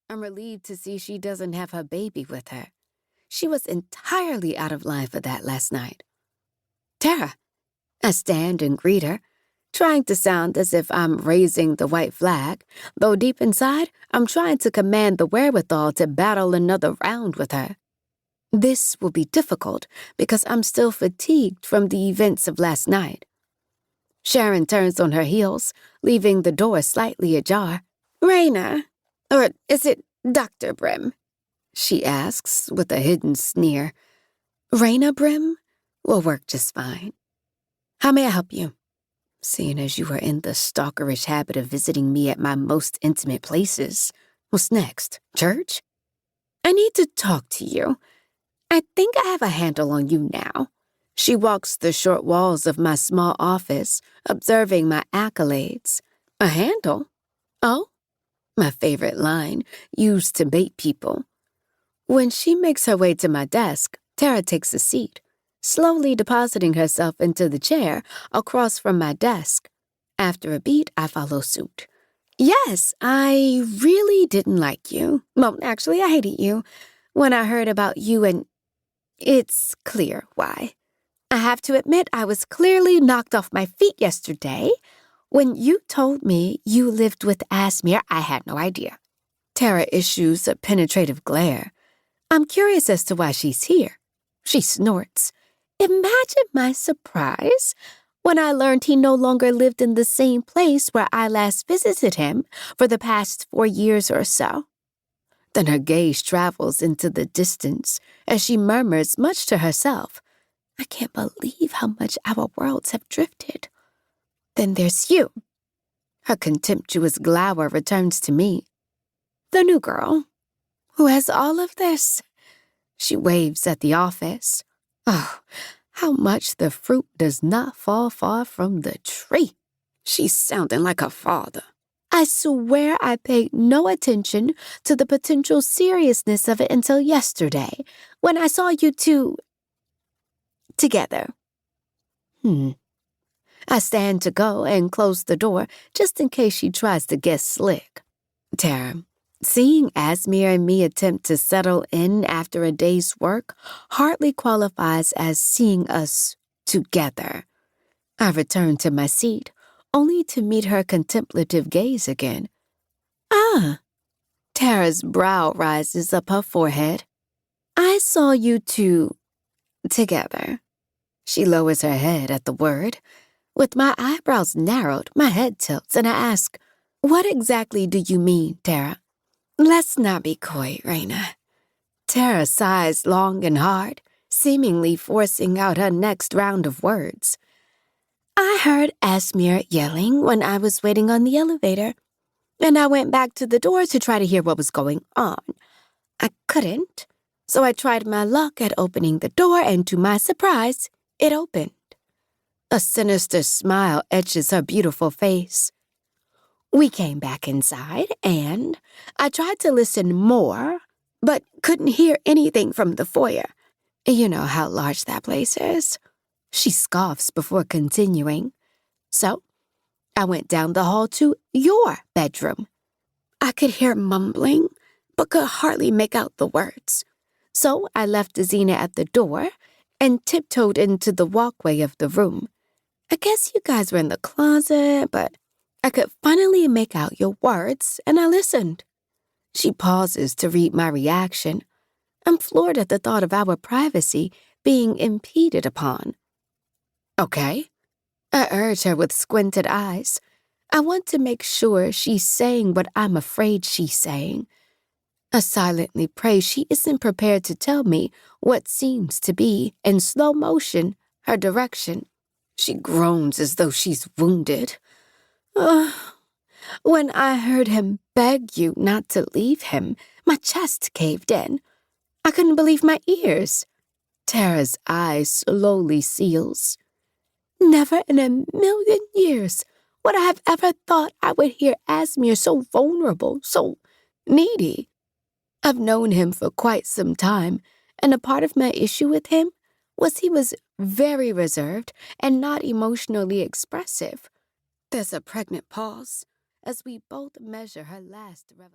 I'm relieved to see she doesn't have her baby with her. She was entirely out of line for that last night. Tara, I stand and greet her, trying to sound as if I'm raising the white flag, though deep inside, I'm trying to command the wherewithal to battle another round with her. This will be difficult because I'm still fatigued from the events of last night. Sharon turns on her heels, leaving the door slightly ajar. Rayna, or is it Dr. Brim? She asks with a hidden sneer. Rayna Brim will work just fine. How may I help you? Seeing as you are in the stalkerish habit of visiting me at my most intimate places. What's next? Church? I need to talk to you. I think I have a handle on you now. She walks the short walls of my small office, observing my accolades. A handle? Oh? My favorite line, used to bait people. When she makes her way to my desk, Tara takes a seat, slowly depositing herself into the chair across from my desk. After a beat, I follow suit. Yes, I really didn't like you. Well, actually, I hated you. When I heard about you and... It's clear why. I have to admit I was clearly knocked off my feet yesterday. When you told me you lived with Azmir, I had no idea. Tara issues a penetrative glare. I'm curious as to why she's here. She snorts. Imagine my surprise when I learned he no longer lived in the same place where I last visited him for the past 4 years or so. Then her gaze travels into the distance as she murmurs much to herself, I can't believe how much our worlds have drifted. Then there's you. Her contemptuous glower returns to me. The new girl, who has all of this. She waves at the office. Oh, how much the fruit does not fall far from the tree. She's sounding like her father. I swear I paid no attention to the potential seriousness of it until yesterday, when I saw you two together. I stand to go and close the door just in case she tries to get slick. Tara, seeing Azmir and me attempt to settle in after a day's work hardly qualifies as seeing us together. I return to my seat, only to meet her contemplative gaze again. Ah! Tara's brow rises up her forehead. I saw you two together. She lowers her head at the word. With my eyebrows narrowed, my head tilts, and I ask, what exactly do you mean, Tara? Let's not be coy, Rayna. Tara sighs long and hard, seemingly forcing out her next round of words. I heard Azmir yelling when I was waiting on the elevator, and I went back to the door to try to hear what was going on. I couldn't, so I tried my luck at opening the door, and to my surprise, it opened. A sinister smile etches her beautiful face. We came back inside, and I tried to listen more, but couldn't hear anything from the foyer. You know how large that place is. She scoffs before continuing. So, I went down the hall to your bedroom. I could hear mumbling, but could hardly make out the words. So I left Zena at the door and tiptoed into the walkway of the room. I guess you guys were in the closet, but I could finally make out your words, and I listened. She pauses to read my reaction. I'm floored at the thought of our privacy being impeded upon. Okay, I urge her with squinted eyes. I want to make sure she's saying what I'm afraid she's saying. I silently pray she isn't prepared to tell me what seems to be, in slow motion, her direction. She groans as though she's wounded. When I heard him beg you not to leave him, my chest caved in. I couldn't believe my ears. Tara's eyes slowly seals. Never in a million years would I have ever thought I would hear Azmir so vulnerable, so needy. I've known him for quite some time, and a part of my issue with him was he was very reserved and not emotionally expressive. There's a pregnant pause as we both measure her last revelation.